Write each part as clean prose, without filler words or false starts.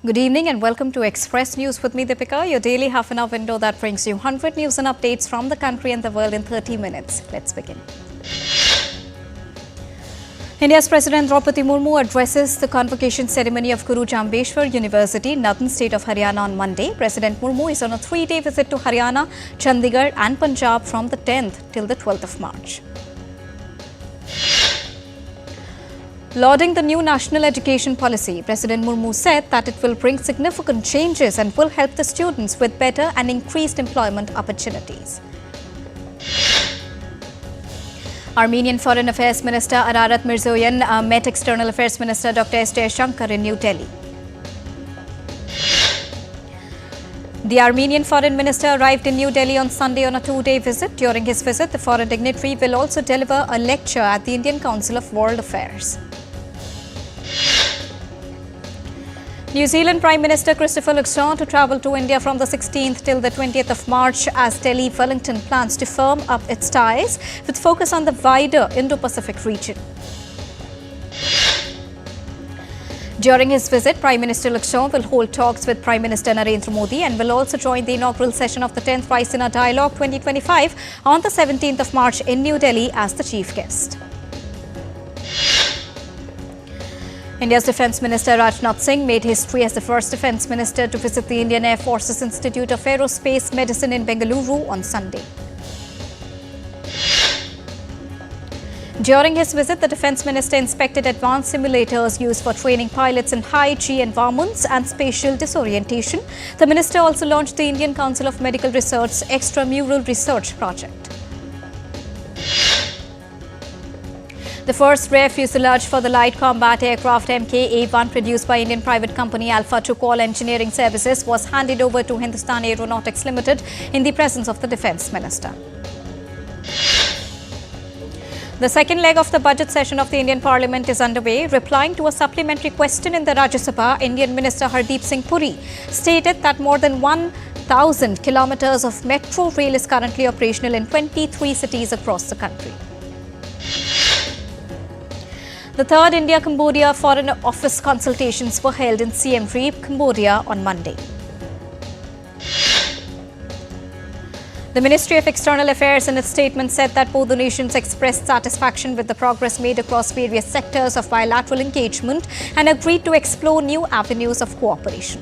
Good evening and welcome to Express News with me, Deepika, your daily half-an-hour window that brings you 100 news and updates from the country and the world in 30 minutes. Let's begin. India's President Draupadi Murmu addresses the convocation ceremony of Guru Jambeshwar University, Northern state of Haryana on Monday. President Murmu is on a three-day visit to Haryana, Chandigarh and Punjab from the 10th till the 12th of March. Lauding the new national education policy, President Murmu said that it will bring significant changes and will help the students with better and increased employment opportunities. Armenian Foreign Affairs Minister Ararat Mirzoyan met External Affairs Minister Dr. S. Jaishankar in New Delhi. The Armenian Foreign Minister arrived in New Delhi on Sunday on a two-day visit. During his visit, the foreign dignitary will also deliver a lecture at the Indian Council of World Affairs. New Zealand Prime Minister Christopher Luxon to travel to India from the 16th till the 20th of March as Delhi Wellington plans to firm up its ties with focus on the wider Indo-Pacific region. During his visit, Prime Minister Luxon will hold talks with Prime Minister Narendra Modi and will also join the inaugural session of the 10th Raisina Dialogue 2025 on the 17th of March in New Delhi as the chief guest. India's Defence Minister Rajnath Singh made history as the first Defence Minister to visit the Indian Air Force's Institute of Aerospace Medicine in Bengaluru on Sunday. During his visit, the Defence Minister inspected advanced simulators used for training pilots in high-G environments and spatial disorientation. The Minister also launched the Indian Council of Medical Research's Extramural Research Project. The first rear fuselage for the light combat aircraft Mk-A1 produced by Indian private company Alpha to Call Engineering Services was handed over to Hindustan Aeronautics Limited in the presence of the Defence Minister. The second leg of the budget session of the Indian Parliament is underway. Replying to a supplementary question in the Rajya Sabha, Indian Minister Hardeep Singh Puri stated that more than 1,000 kilometres of metro rail is currently operational in 23 cities across the country. The third India-Cambodia Foreign Office consultations were held in Siem Reap, Cambodia on Monday. The Ministry of External Affairs in its statement said that both the nations expressed satisfaction with the progress made across various sectors of bilateral engagement and agreed to explore new avenues of cooperation.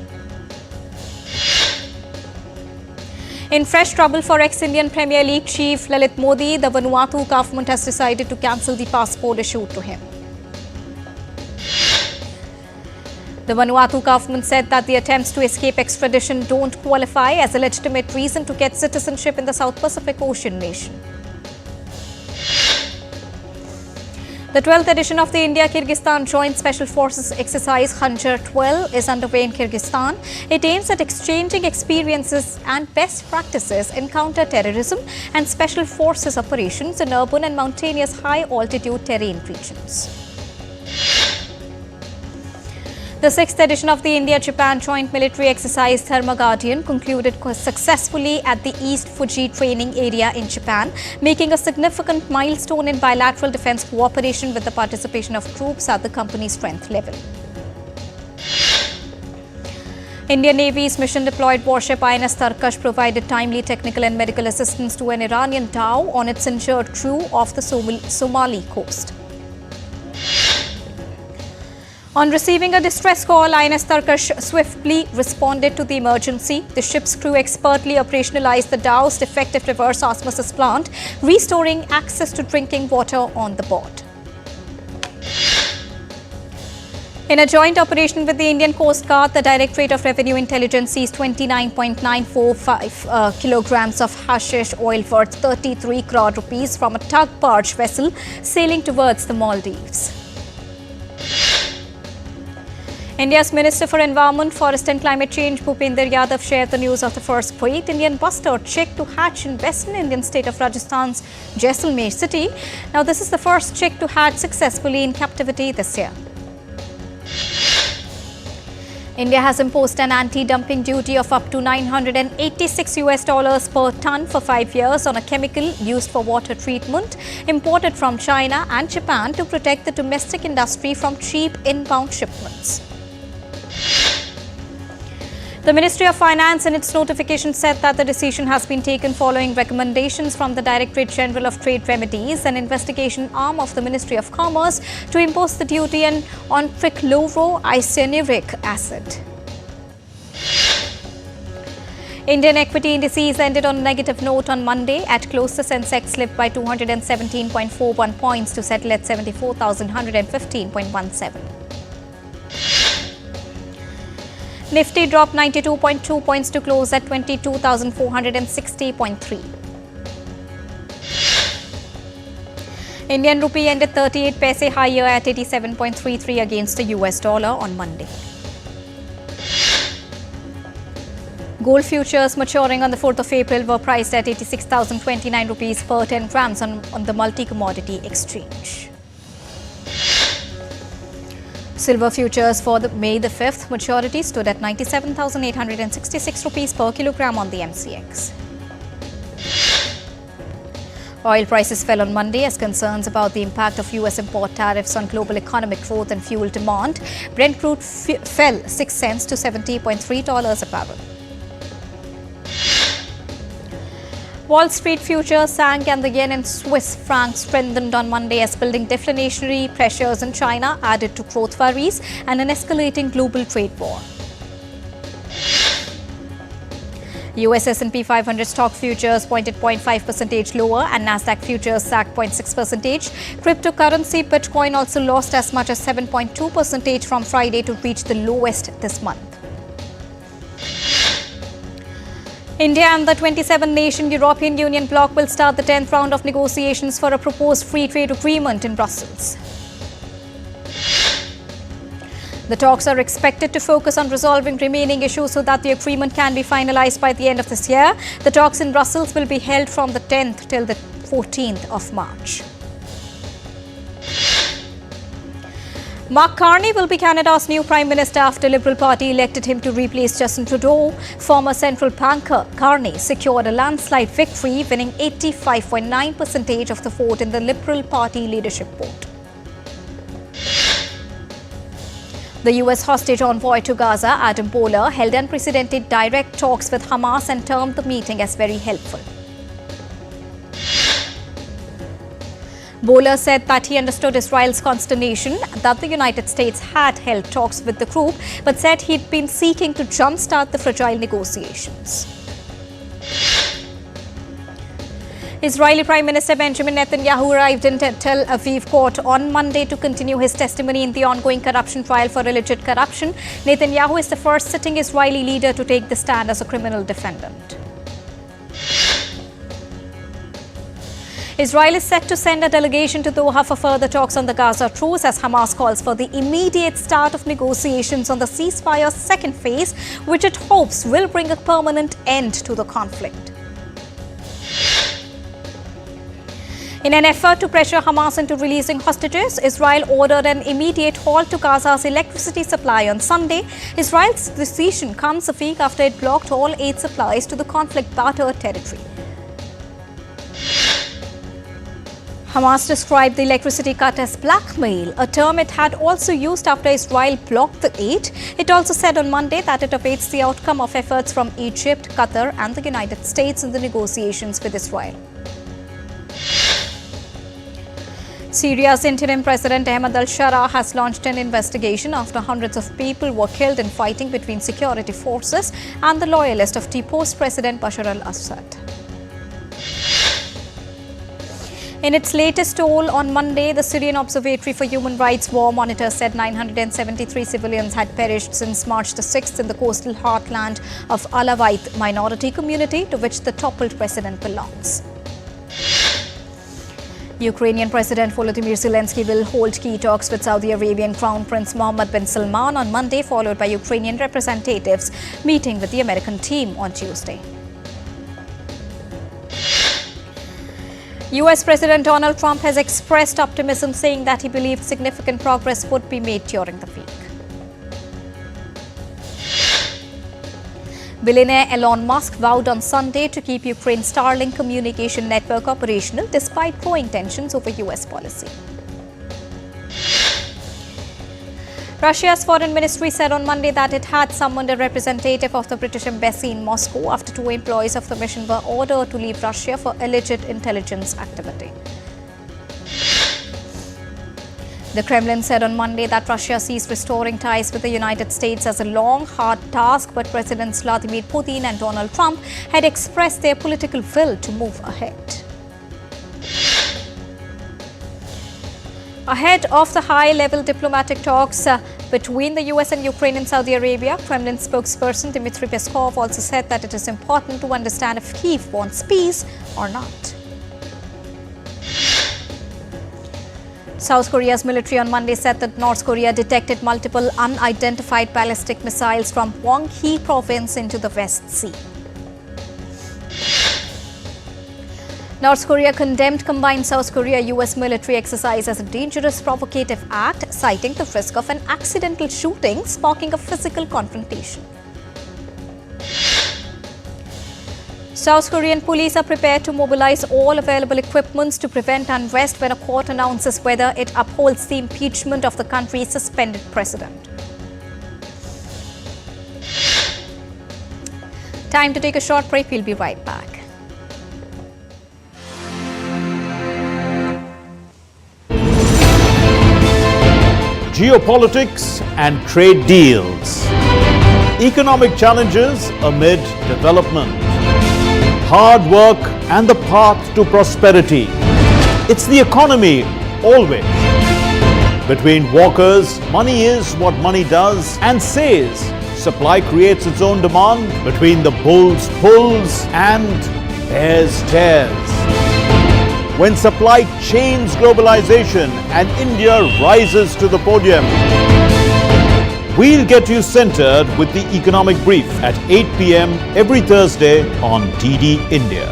In fresh trouble for ex-Indian Premier League chief Lalit Modi, the Vanuatu government has decided to cancel the passport issued to him. The Vanuatu government said that the attempts to escape extradition don't qualify as a legitimate reason to get citizenship in the South Pacific Ocean nation. The 12th edition of the India-Kyrgyzstan Joint Special Forces Exercise Khanjar 12 is underway in Kyrgyzstan. It aims at exchanging experiences and best practices in counter-terrorism and special forces operations in urban and mountainous high-altitude terrain regions. The 6th edition of the India-Japan Joint Military Exercise Therma Guardian concluded successfully at the East Fuji Training Area in Japan, making a significant milestone in bilateral defence cooperation with the participation of troops at the company strength level. Indian Navy's mission-deployed warship INS Tarkash provided timely technical and medical assistance to an Iranian dhow on its injured crew off the Somali coast. On receiving a distress call, INS Tarkash swiftly responded to the emergency. The ship's crew expertly operationalized the dhow's defective reverse osmosis plant, restoring access to drinking water on the board. In a joint operation with the Indian Coast Guard, the Directorate of Revenue Intelligence seized 29.945 kilograms of hashish oil worth 33 crore rupees from a tug barge vessel sailing towards the Maldives. India's Minister for Environment, Forest and Climate Change, Bhupinder Yadav, shared the news of the first great Indian bustard chick to hatch in western Indian state of Rajasthan's Jaisalmer city. Now, this is the first chick to hatch successfully in captivity this year. India has imposed an anti-dumping duty of up to $986 per ton for 5 years on a chemical used for water treatment imported from China and Japan to protect the domestic industry from cheap inbound shipments. The Ministry of Finance in its notification said that the decision has been taken following recommendations from the Directorate General of Trade Remedies, an investigation arm of the Ministry of Commerce, to impose the duty on trichloroisocyanuric acid. Indian equity indices ended on a negative note on Monday. At close, the Sensex slipped by 217.41 points to settle at 74,115.17. Nifty dropped 92.2 points to close at 22,460.3. Indian rupee ended 38 paise higher at 87.33 against the US dollar on Monday. Gold futures maturing on the 4th of April were priced at 86,029 rupees per 10 grams on the multi-commodity exchange. Silver futures for May the 5th maturity stood at 97,866 rupees per kilogram on the MCX. Oil prices fell on Monday as concerns about the impact of US import tariffs on global economic growth and fuel demand. Brent crude fell 6 cents to $70.3 a barrel. Wall Street futures sank and the yen and Swiss franc strengthened on Monday as building deflationary pressures in China added to growth worries and an escalating global trade war. US S&P 500 stock futures pointed 0.5% lower and Nasdaq futures sagged 0.6%. Cryptocurrency Bitcoin also lost as much as 7.2% from Friday to reach the lowest this month. India and the 27-nation European Union bloc will start the 10th round of negotiations for a proposed free trade agreement in Brussels. The talks are expected to focus on resolving remaining issues so that the agreement can be finalized by the end of this year. The talks in Brussels will be held from the 10th till the 14th of March. Mark Carney will be Canada's new Prime Minister after Liberal Party elected him to replace Justin Trudeau. Former central banker Carney secured a landslide victory, winning 85.9% of the vote in the Liberal Party leadership vote. The US hostage envoy to Gaza, Adam Boehler, held unprecedented direct talks with Hamas and termed the meeting as very helpful. Boehler said that he understood Israel's consternation that the United States had held talks with the group, but said he'd been seeking to jumpstart the fragile negotiations. Israeli Prime Minister Benjamin Netanyahu arrived in Tel Aviv court on Monday to continue his testimony in the ongoing corruption trial for alleged corruption. Netanyahu is the first sitting Israeli leader to take the stand as a criminal defendant. Israel is set to send a delegation to Doha for further talks on the Gaza truce as Hamas calls for the immediate start of negotiations on the ceasefire's second phase, which it hopes will bring a permanent end to the conflict. In an effort to pressure Hamas into releasing hostages, Israel ordered an immediate halt to Gaza's electricity supply on Sunday. Israel's decision comes a week after it blocked all aid supplies to the conflict-battered territory. Hamas described the electricity cut as blackmail, a term it had also used after Israel blocked the aid. It also said on Monday that it awaits the outcome of efforts from Egypt, Qatar and the United States in the negotiations with Israel. Syria's interim president Ahmed al-Shara has launched an investigation after hundreds of people were killed in fighting between security forces and the loyalists of deposed President Bashar al-Assad. In its latest poll on Monday, the Syrian Observatory for Human Rights War Monitor said 973 civilians had perished since March the 6th in the coastal heartland of Alawite minority community to which the toppled president belongs. Ukrainian President Volodymyr Zelensky will hold key talks with Saudi Arabian Crown Prince Mohammed bin Salman on Monday, followed by Ukrainian representatives meeting with the American team on Tuesday. US President Donald Trump has expressed optimism, saying that he believed significant progress would be made during the week. Billionaire Elon Musk vowed on Sunday to keep Ukraine's Starlink communication network operational despite growing tensions over US policy. Russia's foreign ministry said on Monday that it had summoned a representative of the British embassy in Moscow after 2 employees of the mission were ordered to leave Russia for alleged intelligence activity. The Kremlin said on Monday that Russia sees restoring ties with the United States as a long, hard task, but Presidents Vladimir Putin and Donald Trump had expressed their political will to move ahead. Ahead of the high-level diplomatic talks between the US and Ukraine and Saudi Arabia, Kremlin spokesperson Dmitry Peskov also said that it is important to understand if Kyiv wants peace or not. South Korea's military on Monday said that North Korea detected multiple unidentified ballistic missiles from Gyeonggi province into the West Sea. North Korea condemned combined South Korea-US military exercise as a dangerous provocative act, citing the risk of an accidental shooting sparking a physical confrontation. South Korean police are prepared to mobilize all available equipments to prevent unrest when a court announces whether it upholds the impeachment of the country's suspended president. Time to take a short break. We'll be right back. Geopolitics and trade deals. Economic challenges amid development. Hard work and the path to prosperity. It's the economy, always. Between walkers, money is what money does and says. Supply creates its own demand. Between the bulls pulls and bears tears. When supply chains globalization and India rises to the podium. We'll get you centered with the Economic Brief at 8 p.m. every Thursday on DD India.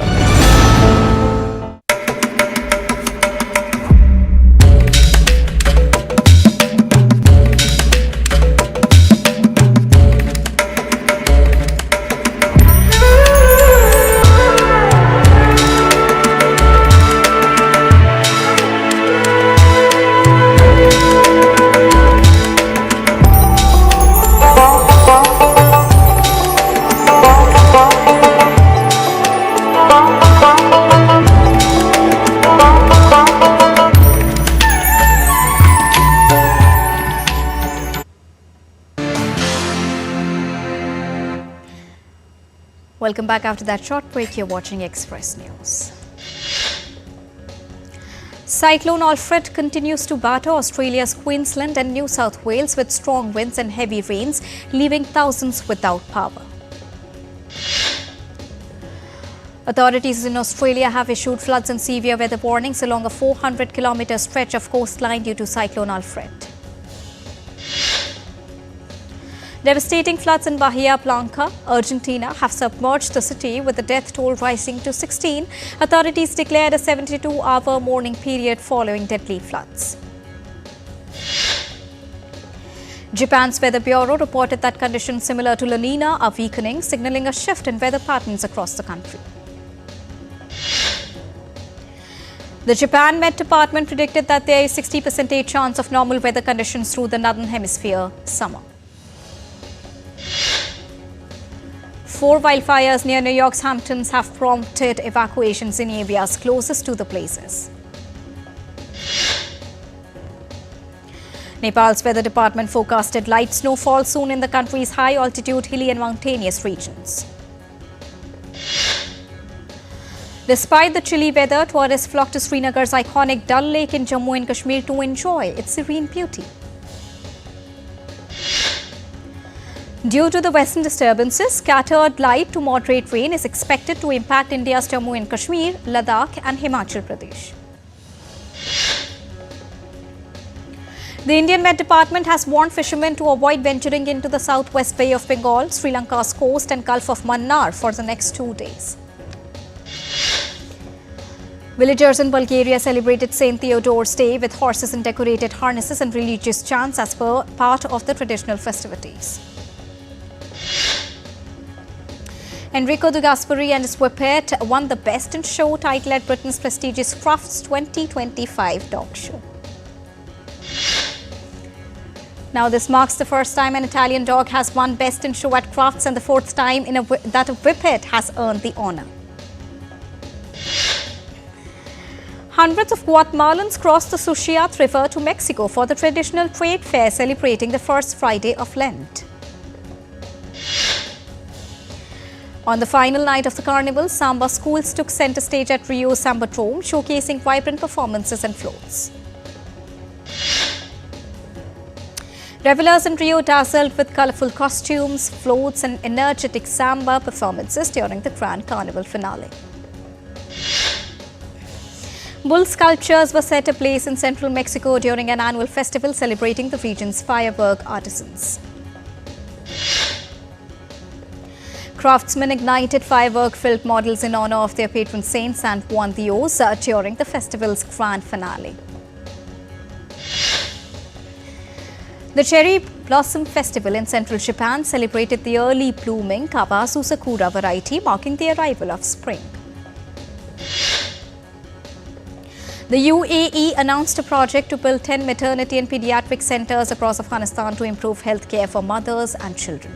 Welcome back after that short break. You're watching Express News. Cyclone Alfred continues to batter Australia's Queensland and New South Wales with strong winds and heavy rains, leaving thousands without power. Authorities in Australia have issued floods and severe weather warnings along a 400-kilometre stretch of coastline due to Cyclone Alfred. Devastating floods in Bahia Blanca, Argentina, have submerged the city, with the death toll rising to 16. Authorities declared a 72-hour mourning period following deadly floods. Japan's Weather Bureau reported that conditions similar to La Nina are weakening, signaling a shift in weather patterns across the country. The Japan Met Department predicted that there is a 60% chance of normal weather conditions through the Northern Hemisphere summer. 4 wildfires near New York's Hamptons have prompted evacuations in areas closest to the blazes. Nepal's weather department forecasted light snowfall soon in the country's high-altitude, hilly and mountainous regions. Despite the chilly weather, tourists flock to Srinagar's iconic Dal Lake in Jammu and Kashmir to enjoy its serene beauty. Due to the western disturbances, scattered light to moderate rain is expected to impact India's Jammu and Kashmir, Ladakh and Himachal Pradesh. The Indian Met Department has warned fishermen to avoid venturing into the southwest Bay of Bengal, Sri Lanka's coast and Gulf of Mannar for the next 2 days. Villagers in Bulgaria celebrated St. Theodore's Day with horses in decorated harnesses and religious chants as part of the traditional festivities. Enrico De Gasperi and his whippet won the Best in Show title at Britain's prestigious Crufts 2025 dog show. Now, this marks the first time an Italian dog has won Best in Show at Crafts and the fourth time that a whippet has earned the honor. Hundreds of Guatemalans crossed the Suchiat River to Mexico for the traditional trade fair celebrating the first Friday of Lent. On the final night of the carnival, Samba schools took center stage at Rio Sambadrome, showcasing vibrant performances and floats. Revelers in Rio dazzled with colorful costumes, floats and energetic samba performances during the Grand Carnival finale. Bull sculptures were set ablaze in central Mexico during an annual festival celebrating the region's firework artisans. Craftsmen ignited firework-filled models in honor of their patron saints and Juan Dios during the festival's grand finale. The Cherry Blossom Festival in central Japan celebrated the early blooming Kawazu Sakura variety, marking the arrival of spring. The UAE announced a project to build 10 maternity and pediatric centers across Afghanistan to improve healthcare for mothers and children.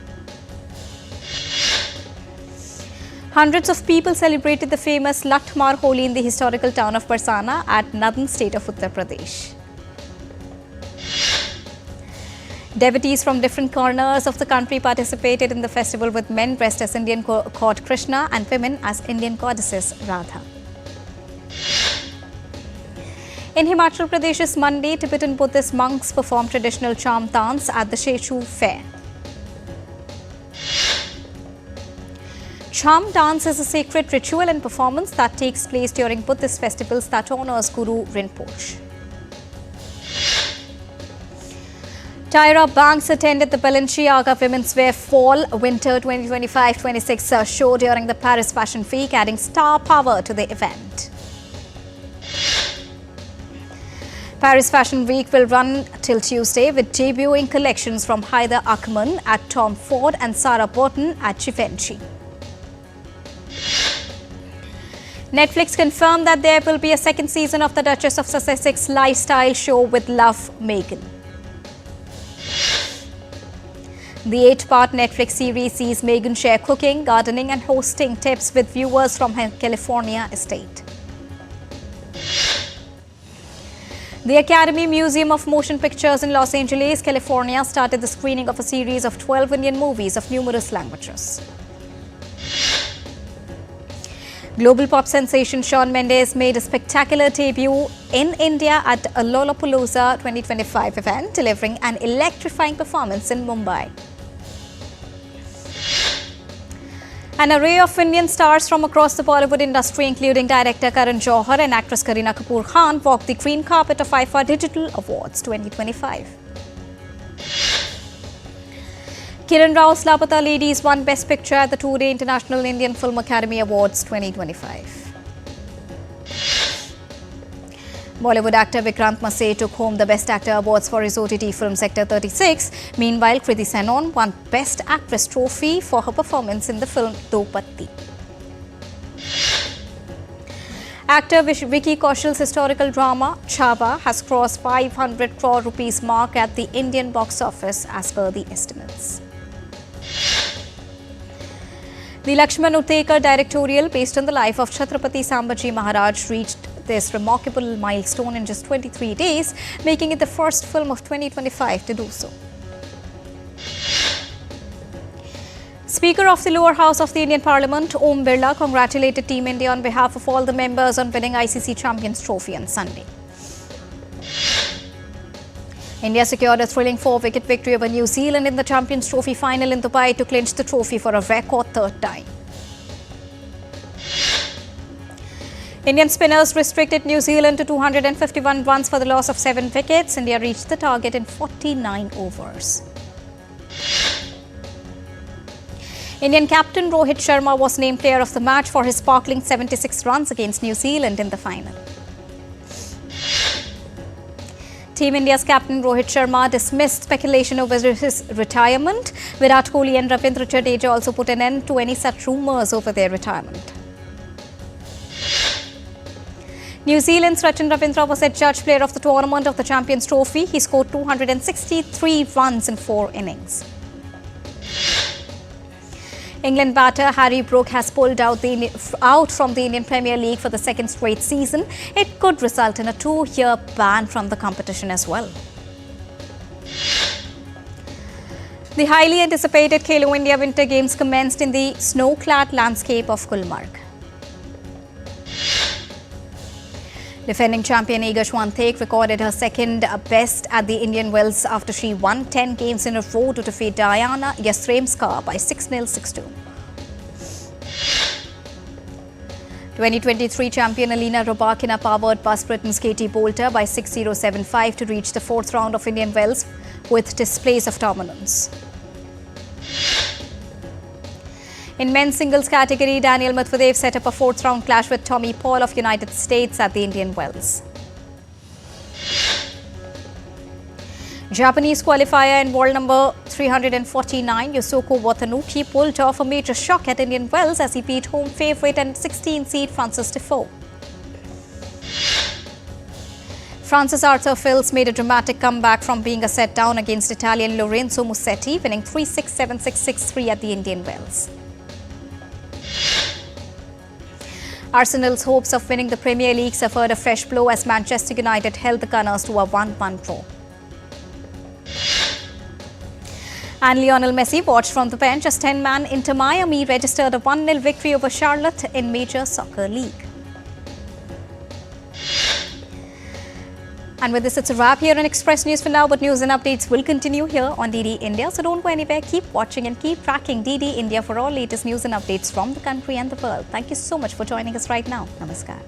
Hundreds of people celebrated the famous Latmar Holi in the historical town of Barsana at Nadan state of Uttar Pradesh. Devotees from different corners of the country participated in the festival, with men dressed as Indian god Krishna and women as Indian goddesses Radha. In Himachal Pradesh's Monday, Tibetan Buddhist monks performed traditional charm dance at the Shechu fair. Charm dance is a sacred ritual and performance that takes place during Buddhist festivals that honors Guru Rinpoche. Tyra Banks attended the Balenciaga Women's Wear Fall Winter 2025-26 show during the Paris Fashion Week, adding star power to the event. Paris Fashion Week will run till Tuesday, with debuting collections from Haider Akman at Tom Ford and Sarah Burton at Givenchy. Netflix confirmed that there will be a second season of the Duchess of Sussex's lifestyle show with Love Meghan. The 8-part Netflix series sees Meghan share cooking, gardening and hosting tips with viewers from her California estate. The Academy Museum of Motion Pictures in Los Angeles, California started the screening of a series of 12 Indian movies of numerous languages. Global pop sensation Shawn Mendes made a spectacular debut in India at a Lollapalooza 2025 event, delivering an electrifying performance in Mumbai. An array of Indian stars from across the Bollywood industry, including director Karan Johar and actress Kareena Kapoor Khan, walked the green carpet of IFA Digital Awards 2025. Kiran Rao's Lapata Ladies won Best Picture at the two-day International Indian Film Academy Awards 2025. Bollywood actor Vikrant Massey took home the Best Actor Awards for his OTT film Sector 36. Meanwhile, Kriti Sanon won Best Actress trophy for her performance in the film Do Patti. Actor Vicky Kaushal's historical drama Chhava has crossed 500 crore rupees mark at the Indian box office as per the estimates. The Lakshman Uttekar directorial, based on the life of Chhatrapati Sambhaji Maharaj, reached this remarkable milestone in just 23 days, making it the first film of 2025 to do so. Speaker of the lower house of the Indian Parliament, Om Birla, congratulated Team India on behalf of all the members on winning ICC Champions Trophy on Sunday. India secured a thrilling 4-wicket victory over New Zealand in the Champions Trophy final in Dubai to clinch the trophy for a record third time. Indian spinners restricted New Zealand to 251 runs for the loss of 7 wickets. India reached the target in 49 overs. Indian captain Rohit Sharma was named player of the match for his sparkling 76 runs against New Zealand in the final. Team India's captain Rohit Sharma dismissed speculation over his retirement. Virat Kohli and Ravindra Jadeja also put an end to any such rumours over their retirement. New Zealand's Sachin Ravindra was adjudged player of the tournament of the Champions Trophy. He scored 263 runs in 4 innings. England batter Harry Brook has pulled out from the Indian Premier League for the second straight season. It could result in a 2-year ban from the competition as well. The highly anticipated Khelo India Winter Games commenced in the snow-clad landscape of Gulmarg. Defending champion Iga Swiatek recorded her second best at the Indian Wells after she won 10 games in a row to defeat Diana Yastremska by 6-0, 6-2. 2023 champion Alina Rybakina powered past Britain's Katie Boulter by 6-0, 7-5 to reach the 4th round of Indian Wells with displays of dominance. In men's singles category, Daniel Medvedev set up a 4th round clash with Tommy Paul of United States at the Indian Wells. Japanese qualifier in world number 349, Yusuke Watanuki, pulled off a major shock at Indian Wells as he beat home favourite and 16-seed Francis Tiafoe. Francis Arthur Fils made a dramatic comeback from being a set down against Italian Lorenzo Musetti, winning 3-6, 7-6, 6-3 at the Indian Wells. Arsenal's hopes of winning the Premier League suffered a fresh blow as Manchester United held the Gunners to a 1-1 draw. And Lionel Messi watched from the bench as 10-man Inter Miami registered a 1-0 victory over Charlotte in Major Soccer League. And with this, it's a wrap here on Express News for now, but news and updates will continue here on DD India. So don't go anywhere. Keep watching and keep tracking DD India for all latest news and updates from the country and the world. Thank you so much for joining us right now. Namaskar.